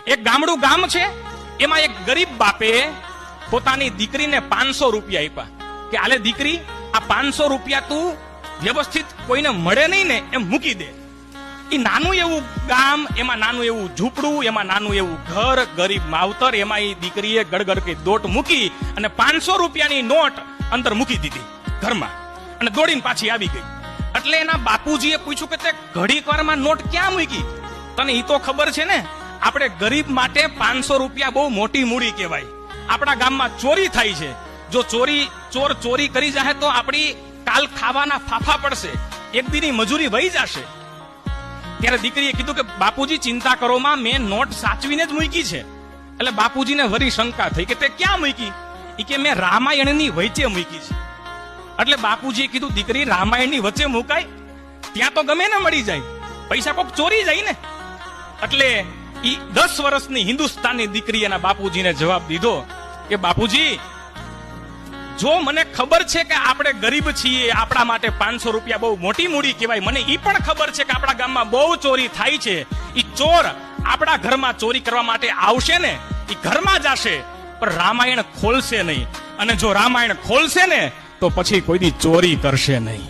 એક ગામડું ગામ છે, એમાં એક ગરીબ બાપે પોતાની દીકરીને 500 રૂપિયા આપ્યા કે આલે દીકરી, આ 500 રૂપિયા તું વ્યવસ્થિત કોઈને મળે નહીં ને એમ મૂકી દે. એ નાનું એવું ગામ, એમાં નાનું એવું ઝૂંપડું, એમાં નાનું એવું ઘર, ગરીબ માવતર, એમાં એ દીકરીએ ગડગડ કે દોટ મૂકી અને 500 રૂપિયાની નોટ અંદર મૂકી દીધી ઘરમાં અને દોડીને પાછી આવી ગઈ. એટલે એના બાપુજીએ પૂછ્યું કે તે ઘડીક વારમાં નોટ ક્યાં મૂકી? તને એ તો ખબર છે ને, આપણે ગરીબ માટે 500 રૂપિયા બહુ મોટી મૂડી કહેવાય. આપણા ગામમાં ચોરી થાય છે, જો ચોર ચોરી કરી જાય તો આપણી કાલ ખાવાના ફાફા પડશે, એક દીની મજૂરી વહી જશે. ત્યારે દીકરીએ કીધું કે બાપુજી ચિંતા કરો માં, મેં નોટ સાચવીને જ મૂકી છે. એટલે બાપુજીને વરી શંકા થઈ કે તે ક્યાં મૂકી? એ કે મેં રામાયણની વચ્ચે મૂકી છે. એટલે બાપુજીએ કીધું દીકરી, રામાયણની વચ્ચે મુકાય? ત્યાં તો ગમે ને મળી જાય, પૈસા કોક ચોરી જાય ને. એટલે ઈ 10 વર્ષની હિન્દુસ્તાની દીકરી એના બાપુજીને જવાબ દીધો કે બાપુજી, જો મને ખબર છે કે આપણે ગરીબ છીએ, આપણા માટે 500 રૂપિયા બહુ મોટી મૂડી કહેવાય, મને ઈ પણ ખબર છે કે આપણા ગામમાં બહુ ચોરી થાય છે. ઈ ચોર આપણા ઘરમાં ચોરી કરવા માટે આવશે ને, ઈ ઘરમાં જશે પણ રામાયણ ખોલશે નહીં, અને જો રામાયણ ખોલશે ને તો પછી કોઈ દી ચોરી કરશે નહીં.